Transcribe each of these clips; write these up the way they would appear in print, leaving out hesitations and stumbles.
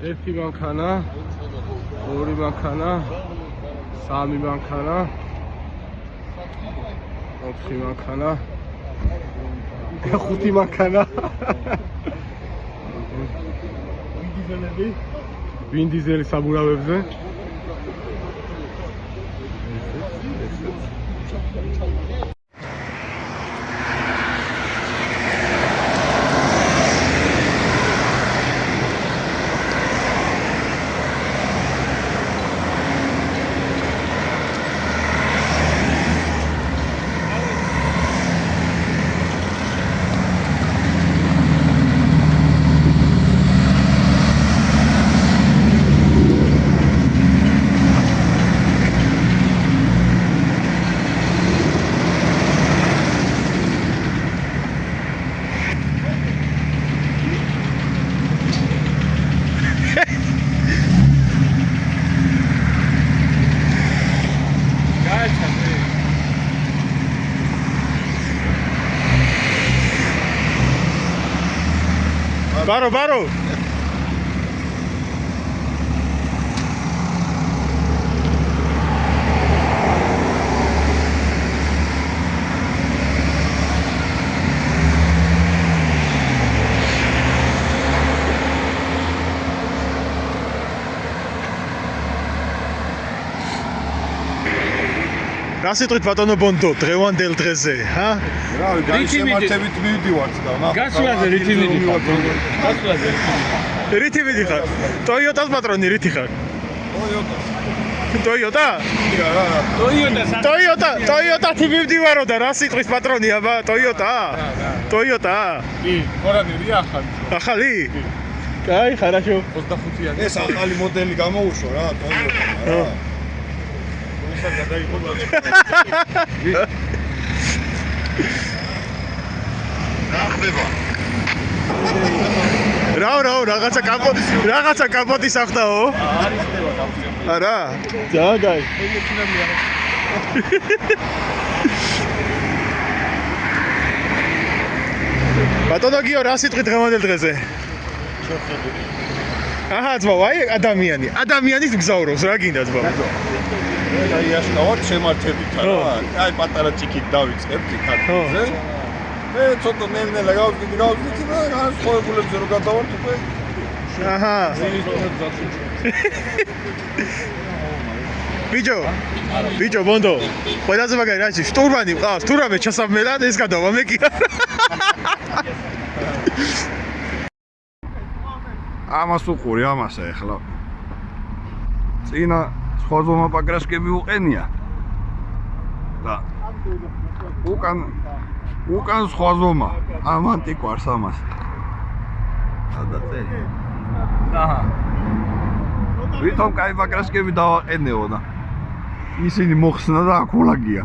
ერთი მანქანა, ორი მანქანა, სამი მანქანა, ოთხი მანქანა, ხუთი მანქანა. ვინ დიზელი საბურავებზე. Baro. რა სიტყვით ბატონო ბონდო დღევანდელ დღეზე, ჰა? რა, გამშემართებით მივდივართ და ნახე. გასვლაზე რითი მივდივართ? გასვლაზე. რითი მიდიხარ? ტოიოტას პატრონი რითი ხარ? ტოიოტა? ტოიოტათი მივდივარო და რა სიტყვის პატრონია ბა? ტოიოტა? ტოიოტა? კი, ორანერია ახალი. ახალი? კაი, ხარაშო. 25-იანი. ეს ახალი მოდელი გამოუშვა რა, ტოიოტა რა. რა რაღაცა კაპოტის ახდაო? არის ხდება გავხსენე. არა? ძალიან კაი. ბატონო გიო რა სიტყვით დღევანდელ დღეზე? აჰა, ძმაო, აი ადამიანის მგზავრობს, რა გინდა ძმაო? აი აშკავად შემართებით რა. აი პატარა ჭიქით დავიწყებთ იქათზე. მე ცოტა ნელ-ნელა გავვიდით და განსხვავებულებზე რო გადავართ უკვე. აჰა. ბიჭო, ბონდო. ყველაზე მაგარი რა ის შტურმანი მყავს, თუ რამე ჩასაბმელა ეს გადავა მე კი. ამას უყური ამასა ეხლა. წინა სხვა ზომა პაგრაშკები უყენია. და უკან სხვა ზომა. ამ ანტიკვარს ამას. ადაწერი. აჰა. ვითომ კაი პაგრაშკები დავაყენეო და ისინი მოხსნა და აკულაგია.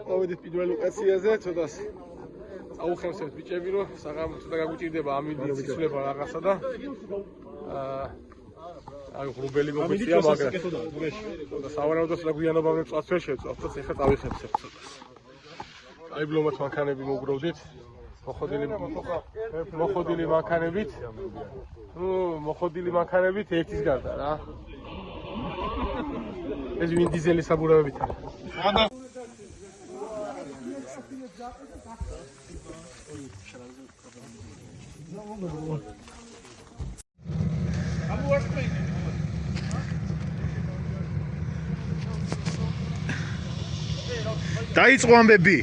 მოვიდით პირველ ლოკაციაზე, ცოტას აუხემსებთ ბიჭები, რომ ცოტა გაგუჭირდება ამინდის ცვლილება რაღაცა და აი ღრუბელი მოგეწია, მაგრამ ცოტა სავარაუდოდ საგვიანობა მეწვას ვერ შეწვავთ, ეხლა წავიხებსებთ ცოტას. აი ბლომად მანქანები მოგროვდით. მოხოდილი მანქანებით. მოხოდილი მანქანებით ერთის გარდა რა. ეს ვინ დიზელის საბურავებით არის. დაიწყო ამბები.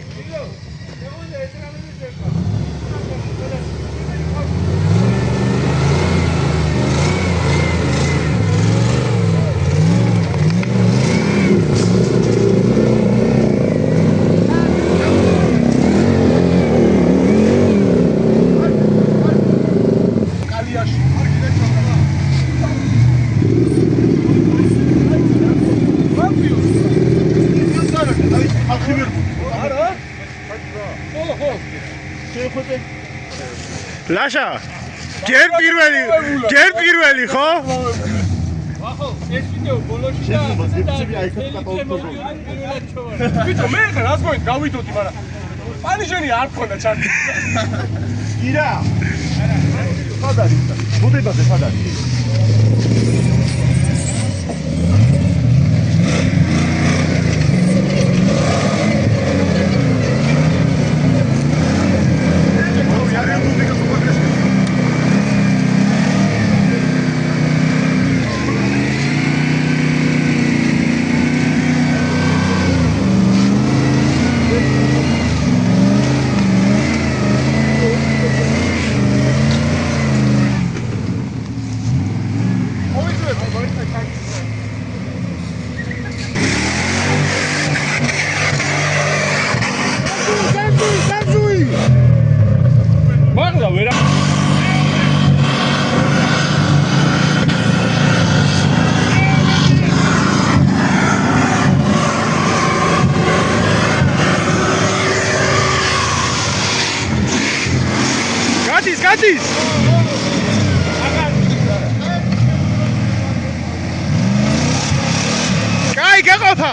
საშა ჯერ პირველი ხო? ახო ეს ვიდეო ბოლოში და ბიჭო მე ხარ რას მოიწ გავითოდი მაგრამ პანიშენი არ ქონდა ჩარტი ირა სად არის ბუდებაზე სად არის გადის კაი გაყოფა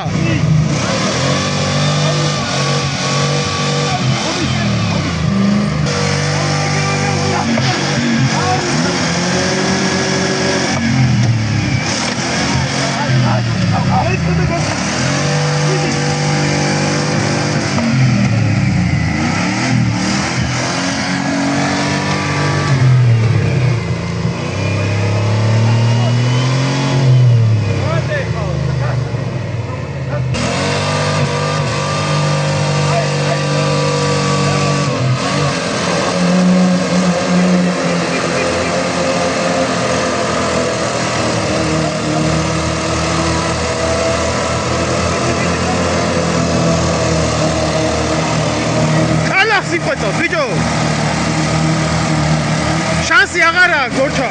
სიყვეწოს ბიჭო შანსი აღარა გორჩა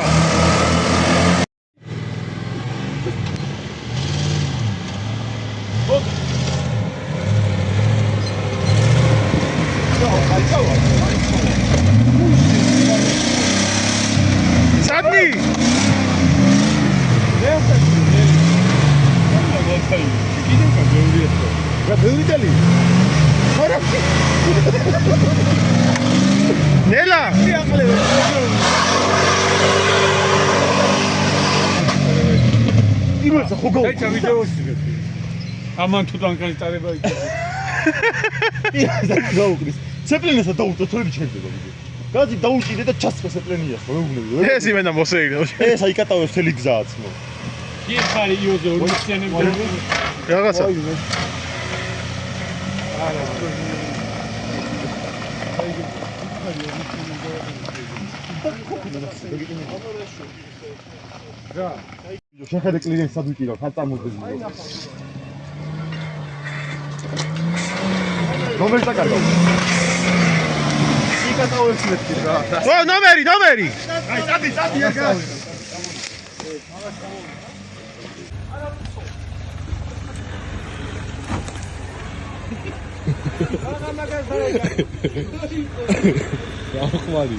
სადნი ნელა იმას ხო გაუ ეცა ვიდეოში ამან თუ დანკანიტარება იქნება იაზა გაუყრის ცეპლენესა დაუწო თორემ შეიძლება ვიდეო გაზი დაუჭიდე და ჩასწრა ცეპლენიას ხო მეუბნები ეს იმენა მოსეირდა ეს აი კატავებს თელი გზააც მო კი ხარი იოზე ორი ცენები რაღაცა არა შეხედე კლინიკს სადვიკირო ხარ წამოძდეს ნომერი დაკარგო იკატავებს მეთქი რა ო ნომერი აი წადი ეგა რა ხმარი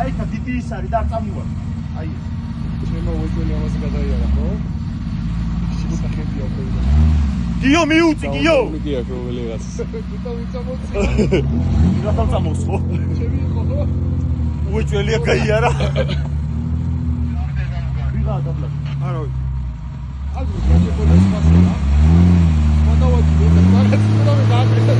აი ხა დიდი ის არის და არ წამოვა აი ჩემო უეჭველი ამას გადაიარა ხო შესახებია ხო გიო მიუწი გიო მიგია პრობლემი რაც გიტა ვიცამოწი რა წამოს ხო ჩემი ხო უეჭველია გაიარა ვიღა დაბლა არა აგრე გაჭეყოლეს მასა მოდავდი და მარაც მოდავდი დააკრეთა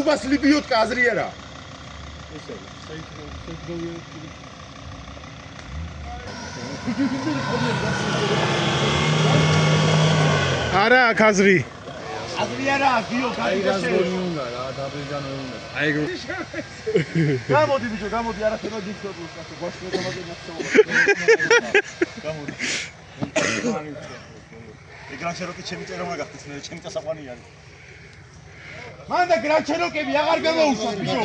უბას ლიბიოტკა აზრი არა. არა, ხაზრი. აზრი არა, გიო, გაზგონი უნდა რა, დაბრიგან ვერ უნდა. გამოდი ბიჭო, გამოდი, არაფერი გიქცეულს, ასე გვაშლე დამაძე ნახსოვ. გამოდი. ეგრანჩეროკი ჩემი წერომა გახდეს, მე ჩემი წასაყვანი არის. მანდა გრანჩეროკები აღარ გამოუშვათ ბიჭო.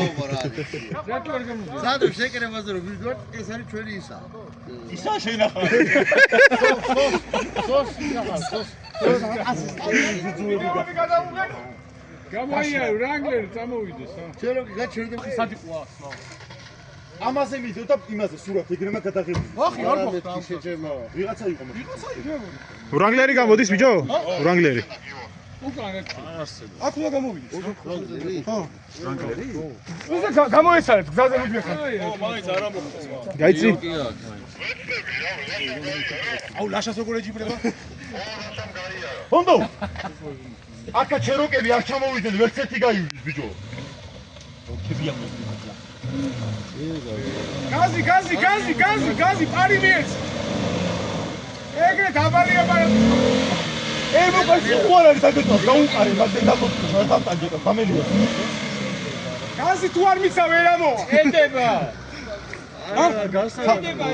სადო შეკრებაზე რომ ვიდვართ, ეს არის ჩვენი ისა. ისა შენახა. სოს ისა, სოს. გამოია რანგლერი წამოვიდეს ა. შეროკი გაჩერდება. სადიყვას ნო. ამაზე მიდო და იმაზე სურათ ეგრემა გადაღებული. ახი არ მოხდა. შეჭემა. ვიღაცა იყო მაგრამ. ვრანგლერი გამოდის ბიჭო? ვრანგლერი. უკან აქ უნდა გამოვიდეს. ხო. უზე გამოეცალეთ გზაზე მიგეხარ. მაინც არ ამოხდა. გაიცი? აუ ლაშას როგორ ეჯიბრება? ჰონდო. აკა ჩეროკები არ ჩამოვიდნენ, ვერც ერთი გაივლის ბიჭო. ოკებია მოგვიძლა. გაზი, პარი მიეც. ეგრე დაბალია მაგრამ მოყავს უარ არის დაგეწვა, დაუყარე, მაგრამ დამოწვა, დამტანჯება, გამელია. გაზი თუ არ მიცა ვერ ამოვა. ეტება. არა, გასადება.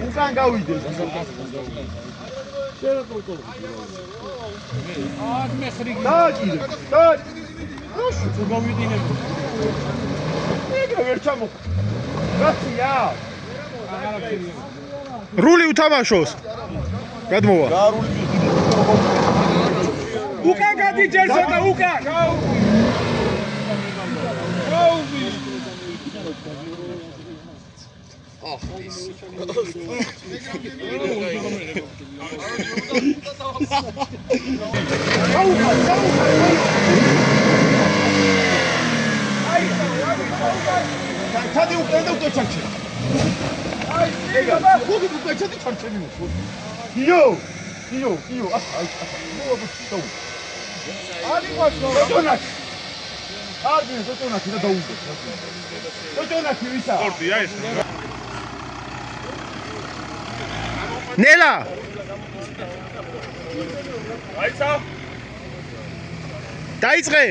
უკან გავიდეს. მე ხრიგი. დააჭირე. თუ გავიდინებ. ეგრე ვერ ჩამოხდა. რაცია? რული უთამაშოს. გადმოვა. უკან გადიჯერსა და უკან. ჩადი უკან და უკვე ჩარჩე. ეგა, ხუთი უკვე ჩადი ჩარჩენი მოხო. გიო, აი, მოაბუჩო. ალი ვაშო, დონაკი. არდი, დონაკი და დაუძე. დონაკი ვისა? სპორტია ეს. ნელა. აიცა. დაიწყე.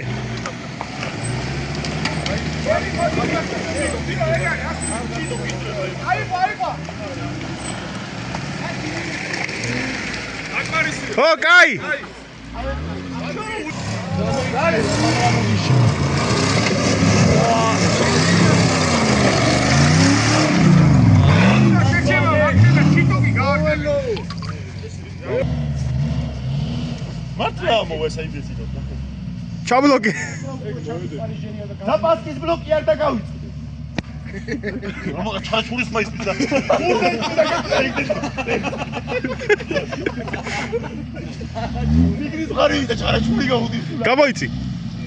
ო, კაი. მართლა მოვესა იმდეციდო. ჩაბლოკი. დაპასკის ბლოკი არ დაგავიწყდი. ამაღა ჩაჩურის მაის პიზა. მიგრის ღარი და ჩარაჩული გავუდის. გამოიცი.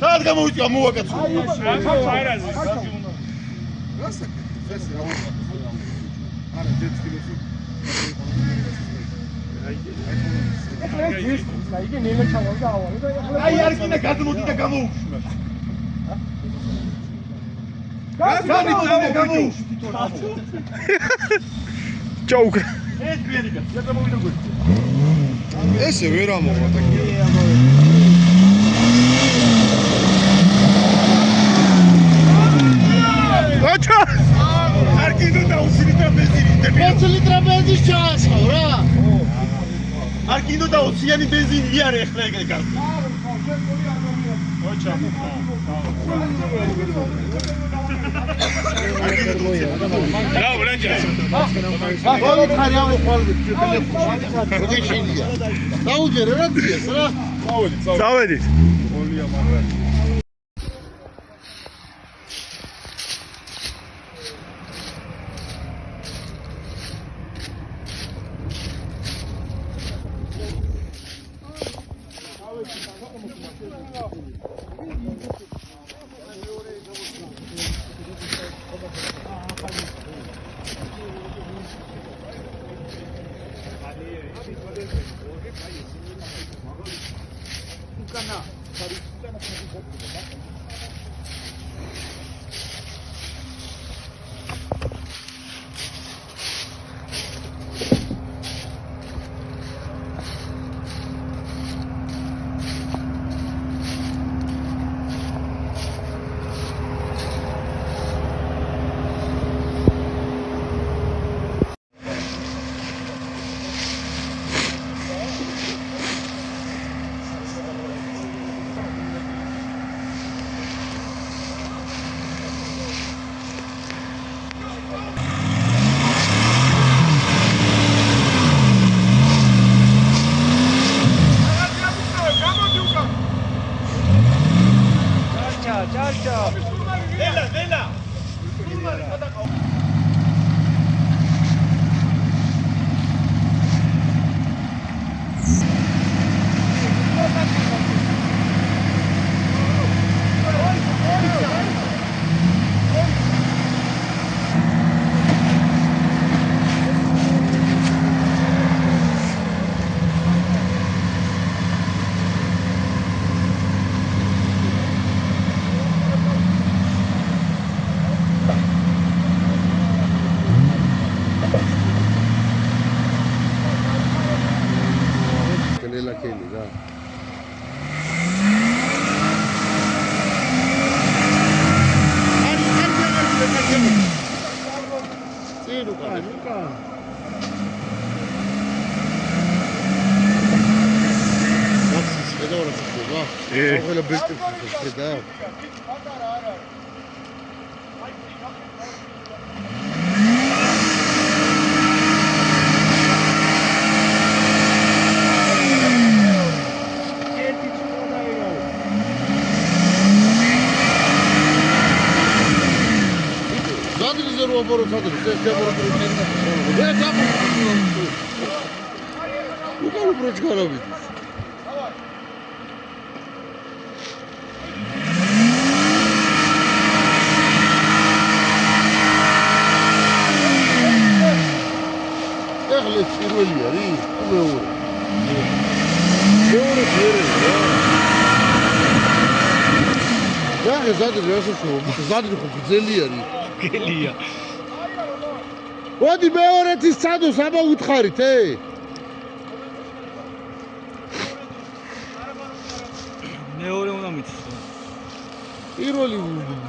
სად გამოვიწი ამოვაკაცო. აი არ კიდე გადმოდი და გამოუშვი. გამოვიდა გამოუშვი თვითონ. ჯოუკ. ეს გვიანი კაცი, რა გამოვიდა გვერდზე. ესე ვერ ამოვა და ოჩა. არ კიდე და 20 ლიტრი ბენზინი დები. 20 ლიტრი ბენზინი ჩაასხავ რა. არ კიდე და 20-იანი ბენზინი იარე ახლა ეგრე გას. ოჩა. რა ვლენჯა. ბოლო ხარი ამოყვალდი ტელეფონში. მოგეშინია. დაუჯერე რა ძიეს რა. წავედით. ოლია მაგრამ უკანა ზადრი ხო გძელი არის. გელია. მოდი მეორეთის სადოს აბა უთხარით, მეორე უნდა მიცის. პირველი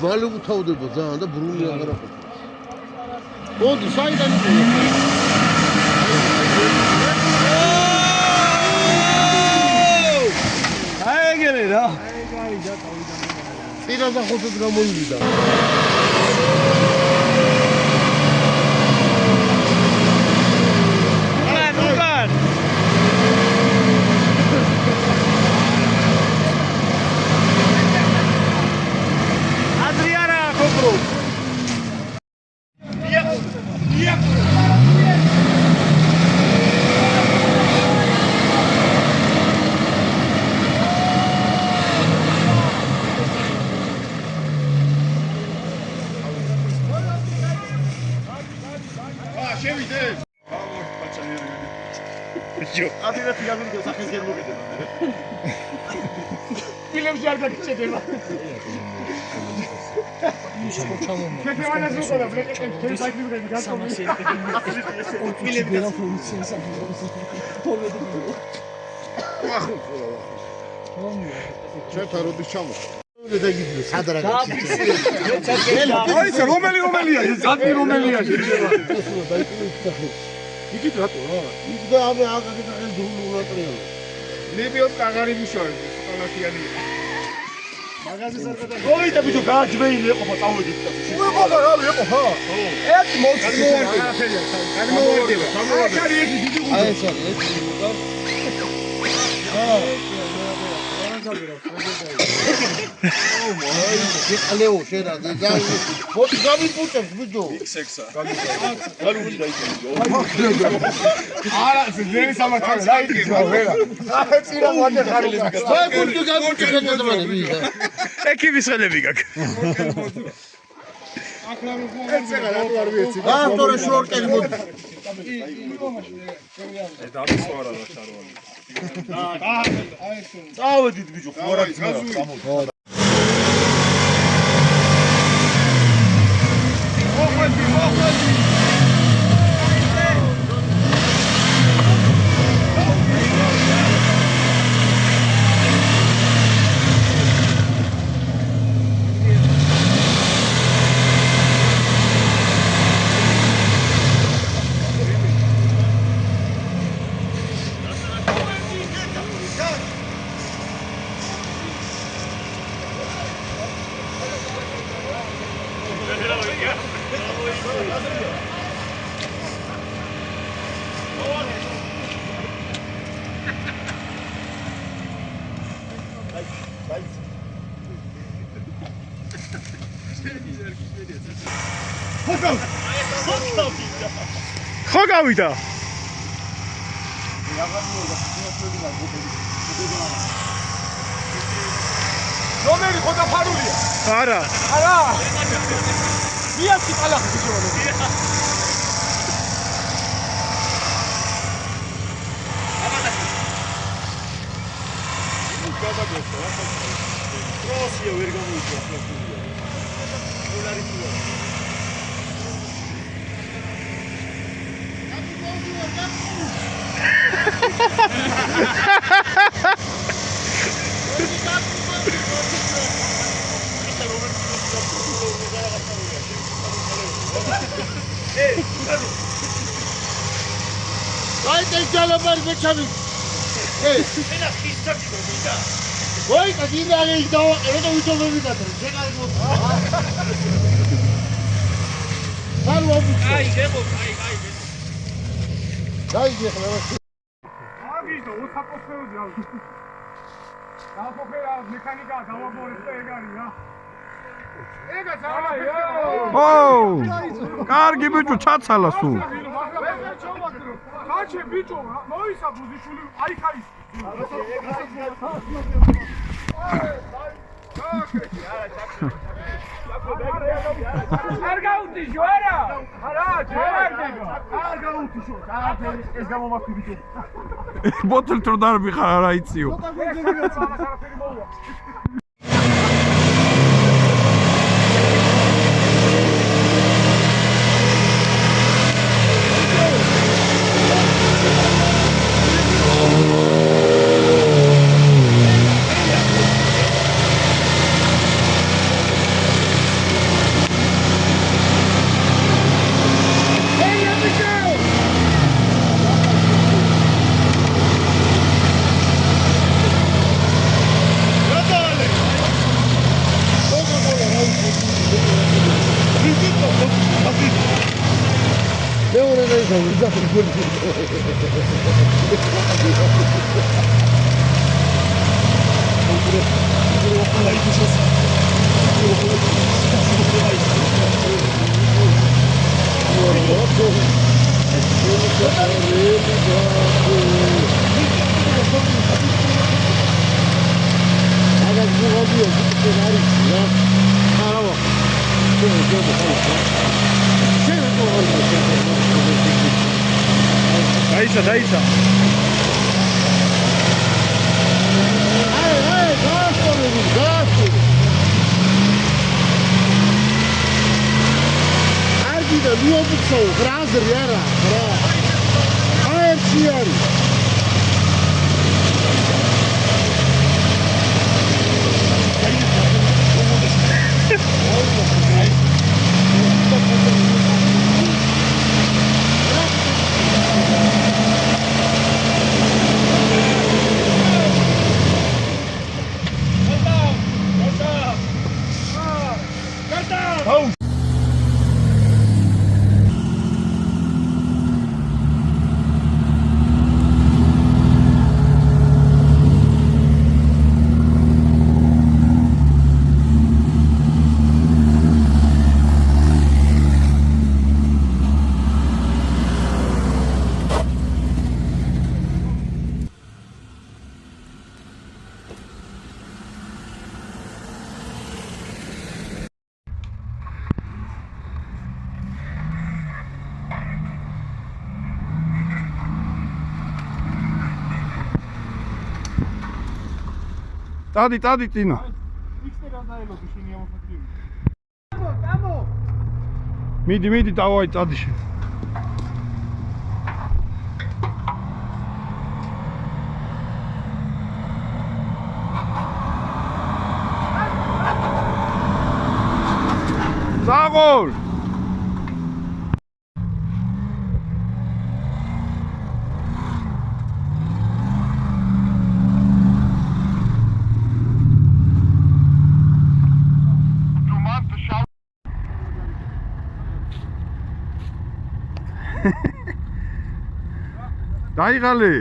მალე უთავდება ძალიან და ბრუნი აღარ აყოფა. მოდი, საიდან იყვნენ? აიგერე რა. პირადა ხუთად გამოივიდა. აბილეთი გამიგო სახეს გერმოგედება. ფილმში არ დაგჭედება. ჩერთა როდის ჩამოხდა? დაგიძინე სადრა გაჩი. აი, რომელია? ზადი რომელია? იქით რატო რა? იქ და ამე აგაგეთა ეს დრულულა. ნებიოთ კაღარი მუშაობ, ქალაქიანი. მაგაზის არ გადაგა. ოი და ბიჭო გააჯვეილი ეყოფა წავედით. უეყოფა რა ეყოფა? ხო. ერთ მოხდება. გამოვარდება. აი, ეს დიდი გუნდი. აი ეს არის, ეს გუნდა. ალეო შედა ზალი მოდი გამიპუჭებს ბიჭო ექსექსა არა ზენი სამართალი რა იკითხა ვერა წინა მოდი ხარილი აი გუნდი გამიპუჭებს და ბიჭო ეკიბის ხელები გაქვს თორე შორტელი მოდი. წავედით ბიჭო, ხوارაკის მარა. ხო გავიდა. რომელი ხო დაფარულია? არა. არა. მიაქი ტალახი შევალე. პროსია ვერ გამოიწვა. Hai te jala bar bechavi. ენა ხისთაკი მომიდა. Oi, kadira le do, edo uto memita. Jega go. Salvo. აი, გებო, აი. Dai, jehla. აგიჟო უსაფრთხოები ავი. დააფოქერა მექანიკა გავაბორეს და ეგ არის რა. ეგა ძალიან ო! კარგი ბიჭო, ჩაცალა სულ. ხაჩე ბიჭო, მოისა ბუზიშვილი, აი ხაის. არ გაუთიშო არა? არა, ჯერ არ დგება. არ გაუთიშო, არაფერი ეს გამომაქვი ბიჭო. ბოთლ თორ დარბიხარ არა იწიო. არაფერი მოუვა. დაიცა. Argida, nu o bucău, razăr era, ra. Aer și iari. Ტადი წინა. მიდი დავაი წადიში. Zagol! დაიღალე.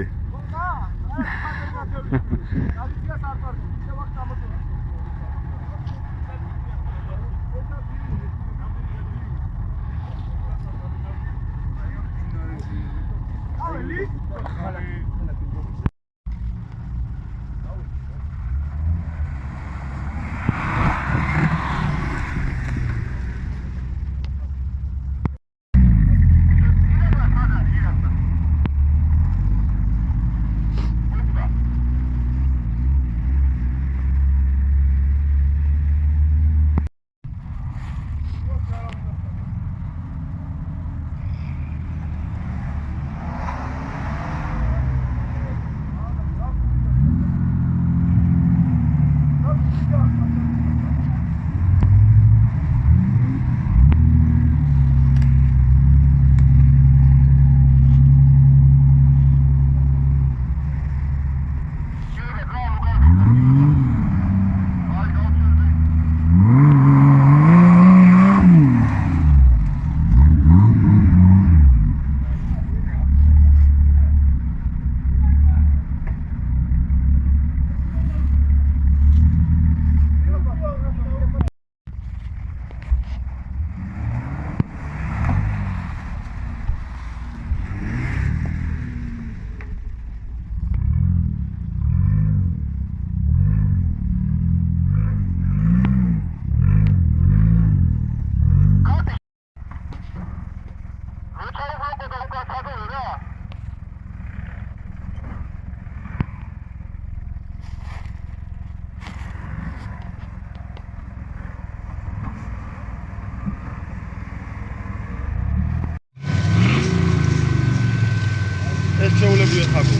შეულებია თაგო.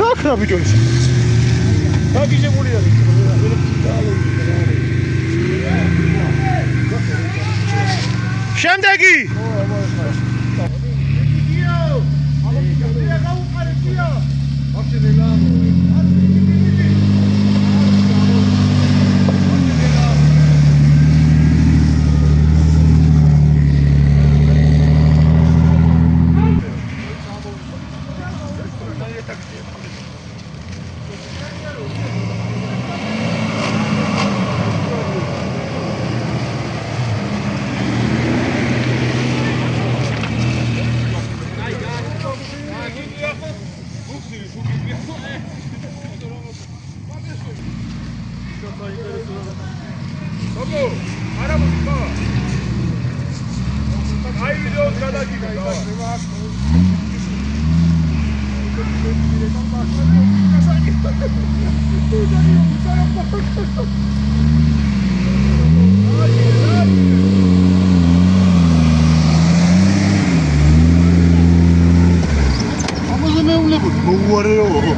რა ხარ ბიჭო ეს? დაგიჟებულია. შემდეგი.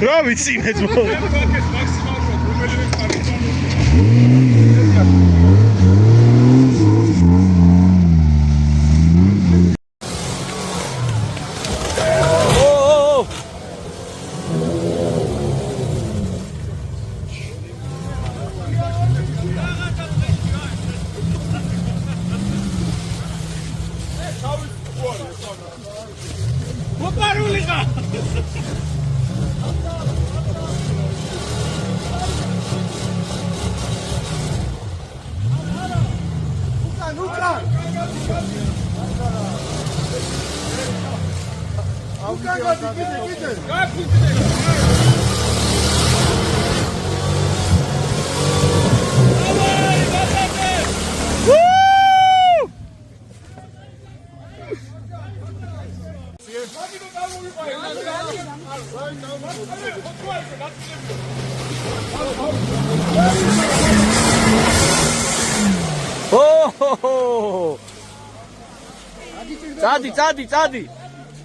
რა ვიცი მეც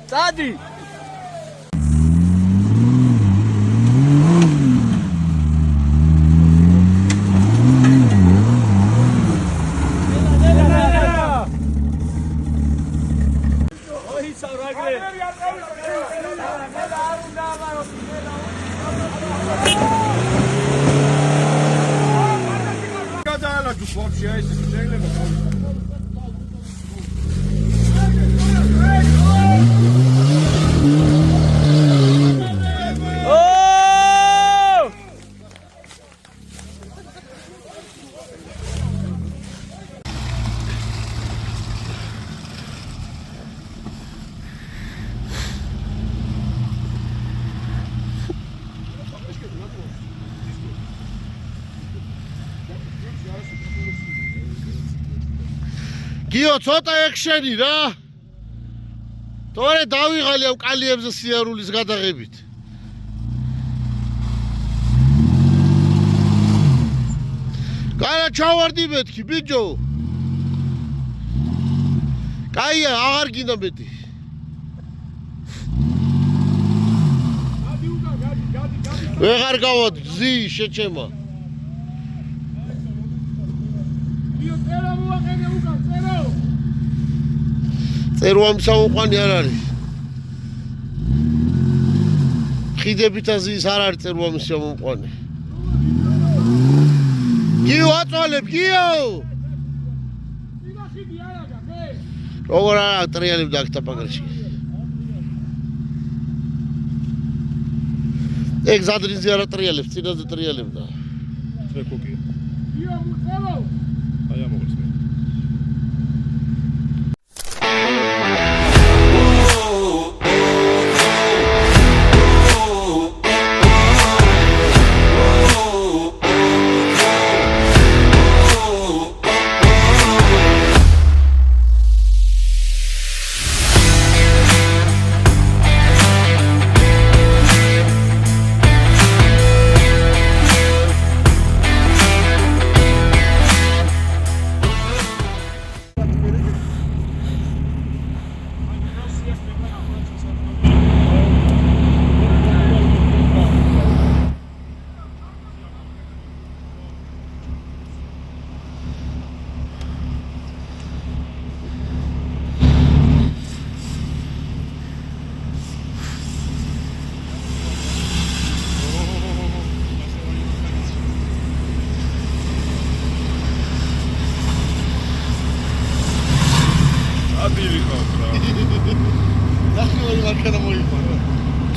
წადი გიო ცოტა ექშენი რა თორე დავიღალი ამ კალიებზე სიარულის გადაღებით განა ჩავარდი მეთქი ბიჭო კაია აღარ გინდა მეტი ვეღარ გავადი ზი შეჩემა წერო ამ საუყვანი არ არის ხიდებით აზის არ არის წერო ამ საუყვანი გიო აწვალებ გიო როგორ არა ტრიალებ დაგთა პაგრში ეგ ზადრინზე არა ტრიალებს წინაზე ტრიალებდა ტრეკოკი გიო მუწელო აი ამოღეს მე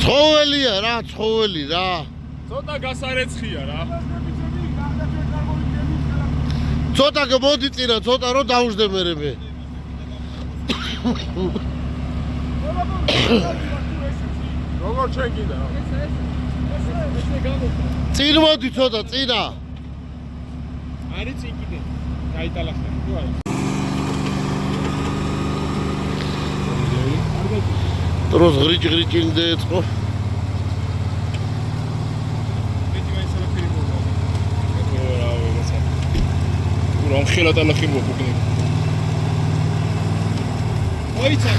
ცხოველია რა ცხოველი რა ცოტა გასარეცხია რა ცოტა გამოდი წინა ცოტა რომ დავუждე მე როგორ ჩვენ გინდა წინ მოდი ცოტა წინა არის წინ კიდე გაიტალახე თუ არა დროს ღრიჭ-ღრიჭინდე ეწყო რომ ხელად ალახი მოგგნი ოიცა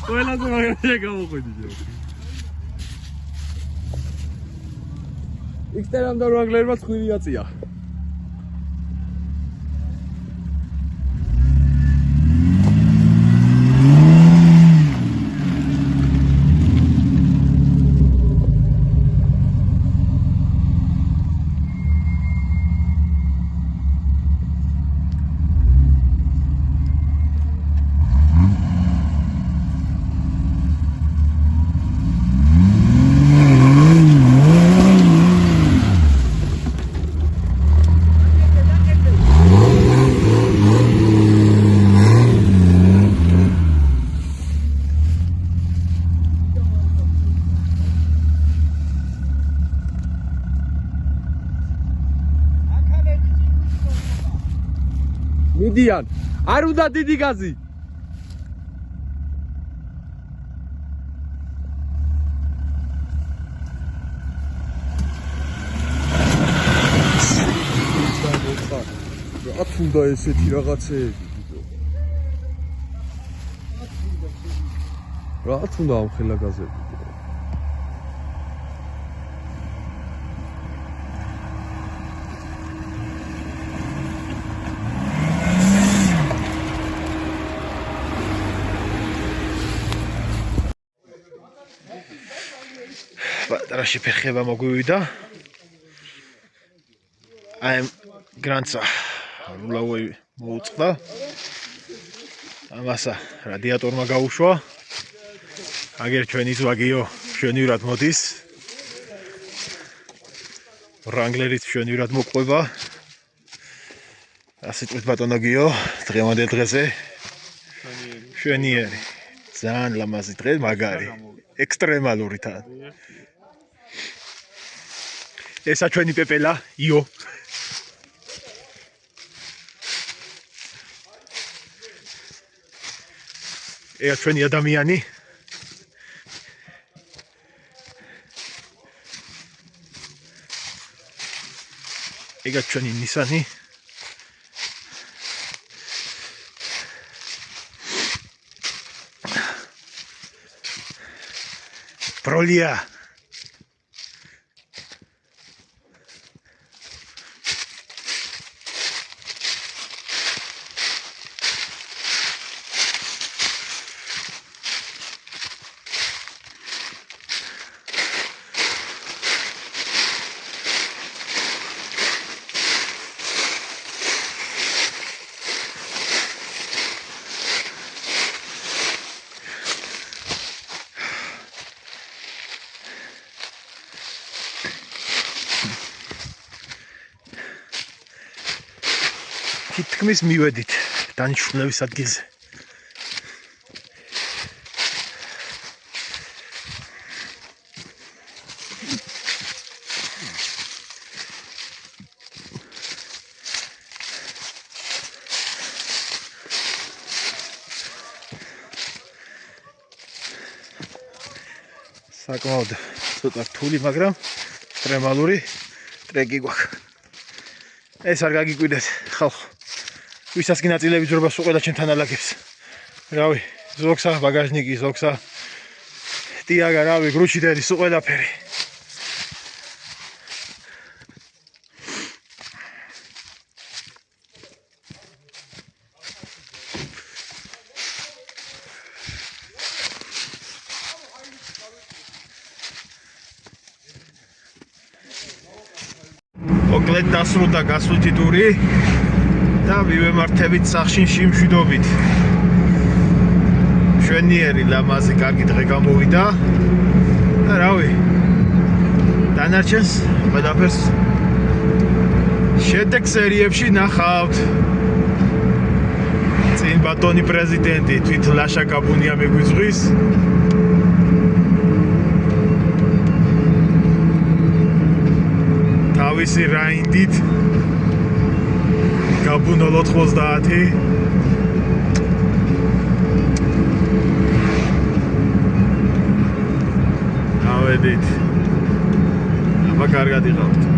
ყველაზე მაგარი გამოყვიდი. იქთან და რანგლერმა ხვირი აწია. მიდიან არ უნდა დიდი გაზი რა თუნდა ესეთი რაღაცეები რა თუნდა ამ ხელა გაზები პატარაში ფეხება მოგვივიდა აი გრანცა რულავი მოუწყდა ამასა რადიატორმა გაუშვა აგერ ჩვენი ზვაგიო მშვენივრად მოდის რანგლერიც მშვენივრად მოყვება ასე თქვით ბატონო გიო დღევანდელ დღეზე მშვენიერი ძალიან ლამაზი დღე მაგარი ექსტრემალური თან ესა ჩვენი პეპელა იო ეს ჩვენი ადამიანი ეგა ჩვენი ნისანი ბროლია თითქმის მივედით დანიშნულების ადგილზე. საკმაოდ ცოტა რთული, მაგრამ ტრემალური ტრეკი გვაქვს. ეს არ გაგიკვირდეთ, ხალხო. ვისაც კი ნაწილები ძრობა სუყელა ჩემთან ალაგებს. რავი, ზოგსა ბაგაჟნიკი, ზოგსა ტიაგა, რავი, გრუჩიდერი, სუყელაფერი. მოკლედ დასრულდა გასვლითი ტური და მივემართებით სახში მშვიდობით. მშვენიერი, ლამაზი, კარგი დღე გამოვიდა. და რავი, დანარჩენს ყველაფერს შედეგ სერიებში ნახავთ. წინ ბატონი პრეზიდენტი თვით ლაშა გაბუნია მეგვიძღვის. თავისი რაინდით გაბუნო 90. ავედით. აბა კარგად იყავთ.